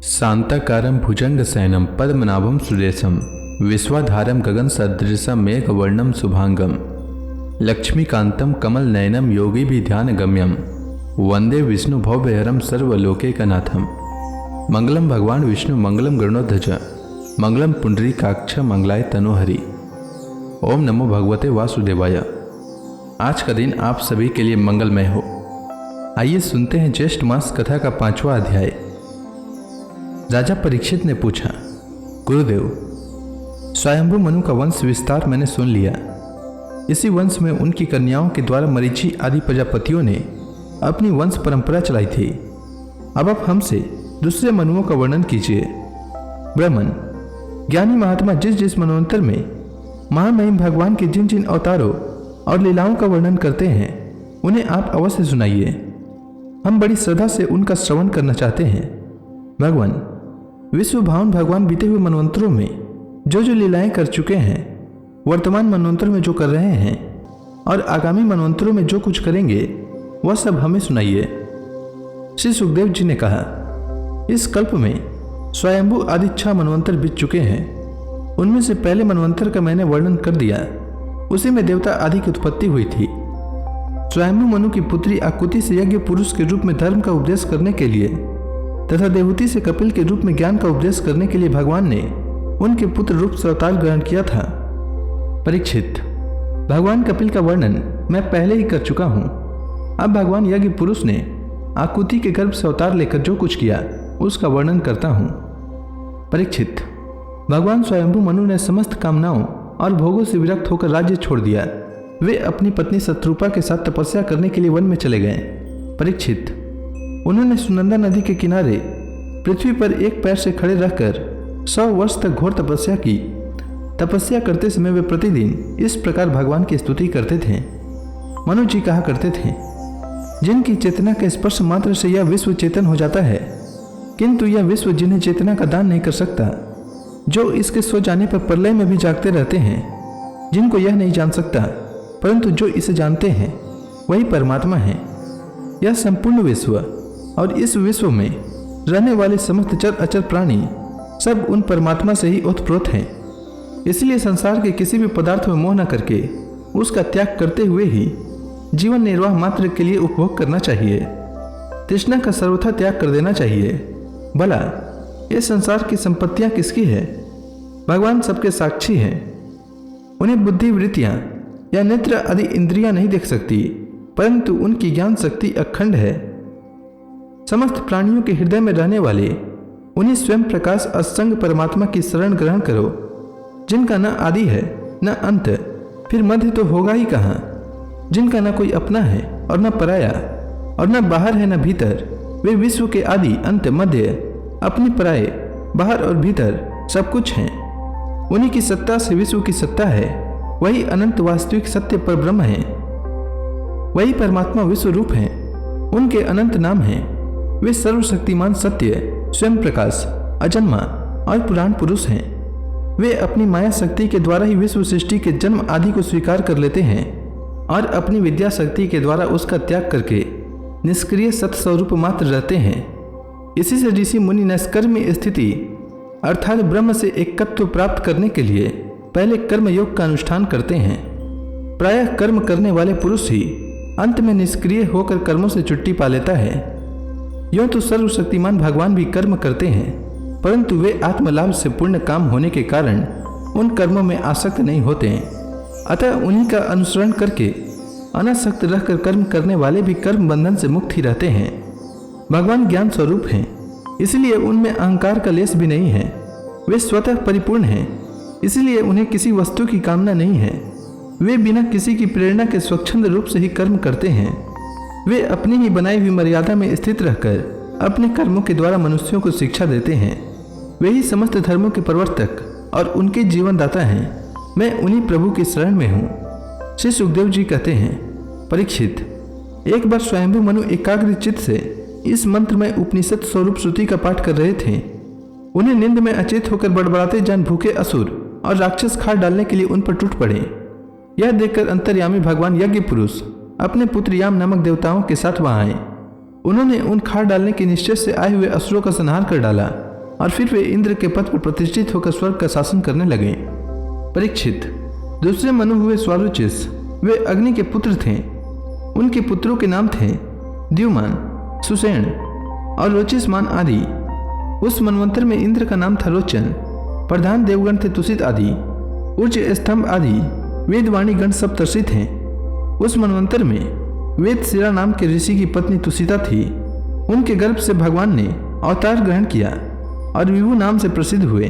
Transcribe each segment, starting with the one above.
शांताकारं भुजंगशयनं पद्मनाभं सुरेशं विश्वाधारं गगनसदृशं मेघवर्णं शुभांगं लक्ष्मीकान्तं कमलनयनं योगिभिध्यानगम्यं वंदे विष्णु भवभयहरं सर्वलोकैकनाथं। मंगलम भगवान विष्णु मंगलम गरुड़ध्वज मंगलम पुंडरीकाक्ष मंगलाय तनोहरि। ओम नमो भगवते वासुदेवाय। आज का दिन आप सभी के लिए मंगलमय हो। आइए सुनते हैं ज्येष्ठ मास कथा का 5वां अध्याय। राजा परीक्षित ने पूछा, गुरुदेव, स्वयंभू मनु का वंश विस्तार मैंने सुन लिया। इसी वंश में उनकी कन्याओं के द्वारा मरीचि आदि प्रजापतियों ने अपनी वंश परंपरा चलाई थी। अब आप हमसे दूसरे मनुओं का वर्णन कीजिए। ब्राह्मण, ज्ञानी महात्मा जिस जिस मनवंतर में महामहिम भगवान के जिन जिन अवतारों और लीलाओं का वर्णन करते हैं उन्हें आप अवश्य सुनाइए। हम बड़ी श्रद्धा से उनका श्रवण करना चाहते हैं। भगवान, विश्व भावन भगवान बीते हुए मनवंतरों में जो जो लीलाएं कर चुके हैं, वर्तमान मनवंतर में जो कर रहे हैं और आगामी मनवंतरों में जो कुछ करेंगे वह सब हमें सुनाइए। श्री सुखदेव जी ने कहा, इस कल्प में स्वयंभू आदि 6 मनवंतर बीत चुके हैं। उनमें से पहले मनवंतर का मैंने वर्णन कर दिया। उसी में देवता आदि की उत्पत्ति हुई थी। स्वयंभू मनु की पुत्री आकुति से यज्ञ पुरुष के रूप में धर्म का उपदेश करने के लिए तथा देवहूति से कपिल के रूप में ज्ञान का उपदेश करने के लिए भगवान ने उनके पुत्र रूप से अवतार ग्रहण किया था। परीक्षित, भगवान कपिल का वर्णन मैं पहले ही कर चुका हूँ। अब भगवान यज्ञ पुरुष ने आकुति के गर्भ से अवतार लेकर जो कुछ किया उसका वर्णन करता हूँ। परीक्षित, भगवान स्वयंभू मनु ने समस्त कामनाओं और भोगों से विरक्त होकर राज्य छोड़ दिया। वे अपनी पत्नी शत्रुपा के साथ तपस्या करने के लिए वन में चले गए। परीक्षित, उन्होंने सुनंदा नदी के किनारे पृथ्वी पर एक पैर से खड़े रहकर 100 वर्ष तक घोर तपस्या की। तपस्या करते समय वे प्रतिदिन इस प्रकार भगवान की स्तुति करते थे। मनु जी कहा करते थे, जिनकी चेतना के स्पर्श मात्र से यह विश्व चेतन हो जाता है, किंतु यह विश्व जिन्हें चेतना का दान नहीं कर सकता, जो इसके सो जाने पर प्रलय में भी जागते रहते हैं, जिनको यह नहीं जान सकता परंतु जो इसे जानते हैं वही परमात्मा है। यह संपूर्ण विश्व और इस विश्व में रहने वाले समस्त चर अचर प्राणी सब उन परमात्मा से ही ओतप्रोत हैं। इसलिए संसार के किसी भी पदार्थ में मोह न करके उसका त्याग करते हुए ही जीवन निर्वाह मात्र के लिए उपभोग करना चाहिए। तृष्णा का सर्वथा त्याग कर देना चाहिए। भला ये संसार की संपत्तियां किसकी है? भगवान सबके साक्षी हैं। उन्हें बुद्धि वृत्तियां या नेत्र आदि इंद्रियां नहीं देख सकती, परंतु उनकी ज्ञान शक्ति अखंड है। समस्त प्राणियों के हृदय में रहने वाले उन्हें स्वयं प्रकाश असंग परमात्मा की शरण ग्रहण करो, जिनका न आदि है न अंत, फिर मध्य तो होगा ही कहाँ, जिनका न कोई अपना है और न पराया और न बाहर है न भीतर। वे विश्व के आदि अंत मध्य, अपनी पराये, बाहर और भीतर सब कुछ हैं। उन्हीं की सत्ता से विश्व की सत्ता है। वही अनंत वास्तविक सत्य पर ब्रह्म है। वही परमात्मा विश्व रूप है। उनके अनंत नाम हैं। वे सर्वशक्तिमान सत्य, स्वयं प्रकाश, अजन्मा और पुराण पुरुष हैं। वे अपनी माया शक्ति के द्वारा ही विश्व सृष्टि के जन्म आदि को स्वीकार कर लेते हैं और अपनी विद्या शक्ति के द्वारा उसका त्याग करके निष्क्रिय सत्स्वरूप मात्र रहते हैं। इसी से ऋषि मुनि नैष्कर्म्य स्थिति अर्थात ब्रह्म से एकत्व प्राप्त करने के लिए पहले कर्म योग का अनुष्ठान करते हैं। प्रायः कर्म करने वाले पुरुष ही अंत में निष्क्रिय होकर कर्मों से छुट्टी पा लेता है। यूं तो सर्वशक्तिमान भगवान भी कर्म करते हैं, परंतु वे आत्मलाभ से पूर्ण काम होने के कारण उन कर्मों में आसक्त नहीं होते हैं। अतः उन्हीं का अनुसरण करके अनासक्त रहकर कर्म करने वाले भी कर्म बंधन से मुक्त ही रहते हैं। भगवान ज्ञान स्वरूप हैं, इसलिए उनमें अहंकार का लेश भी नहीं है। वे स्वतः परिपूर्ण हैं, इसलिए उन्हें किसी वस्तु की कामना नहीं है। वे बिना किसी की प्रेरणा के स्वच्छंद रूप से ही कर्म करते हैं। वे अपनी ही बनाई हुई मर्यादा में स्थित रहकर अपने कर्मों के द्वारा मनुष्यों को शिक्षा देते हैं। वे ही समस्त धर्मों के प्रवर्तक और उनके जीवन दाता हैं। मैं उन्हीं प्रभु की शरण में हूँ। श्री सुखदेव जी कहते हैं, परीक्षित, एक बार स्वयंभू मनु एकाग्र चित्त से इस मंत्र में उपनिषद स्वरूप श्रुति का पाठ कर रहे थे। उन्हें नींद में अचेत होकर बड़बड़ाते जान भूखे असुर और राक्षस खार डालने के लिए उन पर टूट पड़े। यह देखकर अंतर्यामी भगवान यज्ञ पुरुष अपने पुत्र याम नामक देवताओं के साथ वहां आए। उन्होंने उन खार डालने के निश्चय से आए हुए असुरों का संहार कर डाला और फिर वे इंद्र के पद पर प्रतिष्ठित होकर स्वर्ग का शासन करने लगे। परीक्षित, दूसरे मनु हुए स्वारुचिस। वे अग्नि के पुत्र थे। उनके पुत्रों के नाम थे द्युमान, सुषेण और रोचिसमान आदि। उस मनवंतर में इंद्र का नाम था रोचन। प्रधान देवगण थे तुषित आदि, ऊर्ज स्तंभ आदि। वेदवाणी गण सप्तर्षि थे। उस मनवंतर में वेदशिरा नाम के ऋषि की पत्नी तुषिता थी। उनके गर्भ से भगवान ने अवतार ग्रहण किया और विभु नाम से प्रसिद्ध हुए।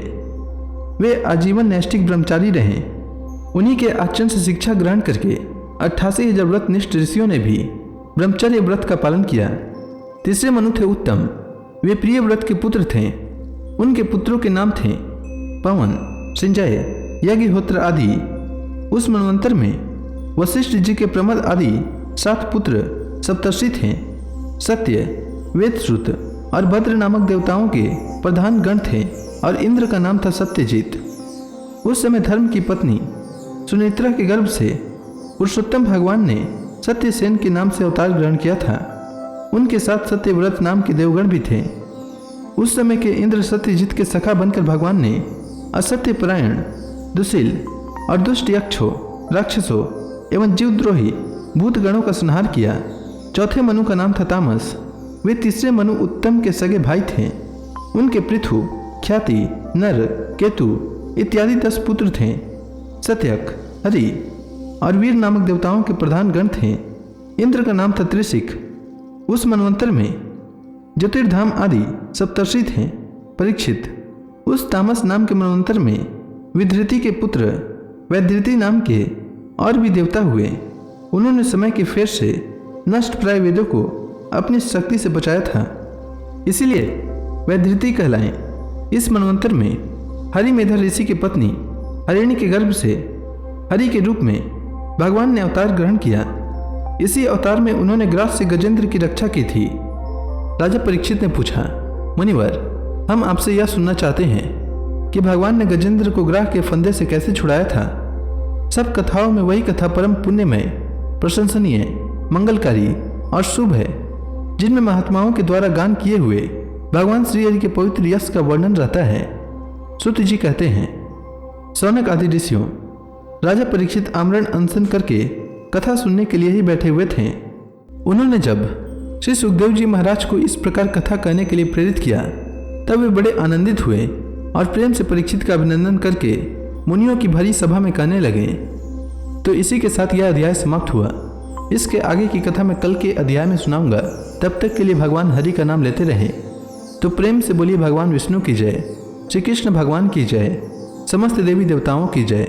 वे आजीवन नैष्ठिक ब्रह्मचारी रहे। उन्हीं के आचरण से शिक्षा ग्रहण करके 88,000 व्रतनिष्ठ ऋषियों ने भी ब्रह्मचर्य व्रत का पालन किया। तीसरे मनु थे उत्तम। वे प्रिय व्रत के पुत्र थे। उनके पुत्रों के नाम थे पवन, संजय, यज्ञहोत्र आदि। उस मनवंतर में वशिष्ठ जी के प्रमद आदि 7 पुत्र सप्तर्षि थे। सत्य, वेदश्रुत और भद्र नामक देवताओं के प्रधान गण थे और इंद्र का नाम था सत्यजीत। उस समय धर्म की पत्नी सुनेत्रा के गर्भ से पुरुषोत्तम भगवान ने सत्यसेन के नाम से अवतार ग्रहण किया था। उनके साथ सत्यव्रत नाम के देवगण भी थे। उस समय के इंद्र सत्यजीत के सखा बनकर भगवान ने असत्यपरायण, दुशील और दुष्ट यक्षों, राक्षसों एवं जीवद्रोही भूतगणों का संहार किया। चौथे मनु का नाम था तामस। वे तीसरे मनु उत्तम के सगे भाई थे। उनके पृथु, ख्याति, नर, केतु इत्यादि 10 पुत्र थे। सत्यक, हरि और वीर नामक देवताओं के प्रधान गण थे। इंद्र का नाम था त्रिशिख। उस मनवंतर में ज्योतिर्धाम आदि सप्तर्षि थे। परीक्षित, उस तामस नाम के मनवंतर में विधृति के पुत्र वैधृति नाम के और भी देवता हुए। उन्होंने समय के फेर से नष्ट प्राय वेदों को अपनी शक्ति से बचाया था, इसीलिए वैधृति कहलाए। इस मनवंतर में हरिमेधा ऋषि की पत्नी हरिणी के गर्भ से हरि के रूप में भगवान ने अवतार ग्रहण किया। इसी अवतार में उन्होंने ग्रास से गजेंद्र की रक्षा की थी। राजा परीक्षित ने पूछा, मुनिवर, हम आपसे यह सुनना चाहते हैं कि भगवान ने गजेंद्र को ग्राह के फंदे से कैसे छुड़ाया था। सब कथाओं में वही कथा परम पुण्यमय, प्रशंसनीय, मंगलकारी और शुभ है, जिनमें महात्माओं के द्वारा गान किए हुए भगवान श्री हरि के पवित्र यश का वर्णन रहता है। सूत जी कहते हैं, सौनक आदि ऋषियों, राजा परीक्षित आमरण अनशन करके कथा सुनने के लिए ही बैठे हुए थे। उन्होंने जब श्री सुखदेव जी महाराज को इस प्रकार कथा कहने के लिए प्रेरित किया, तब वे बड़े आनंदित हुए और प्रेम से परीक्षित का अभिनंदन करके मुनियों की भरी सभा में कहने लगे। तो इसी के साथ यह अध्याय समाप्त हुआ। इसके आगे की कथा मैं कल के अध्याय में सुनाऊंगा। तब तक के लिए भगवान हरि का नाम लेते रहें। तो प्रेम से बोलिए भगवान विष्णु की जय, श्री कृष्ण भगवान की जय, समस्त देवी देवताओं की जय।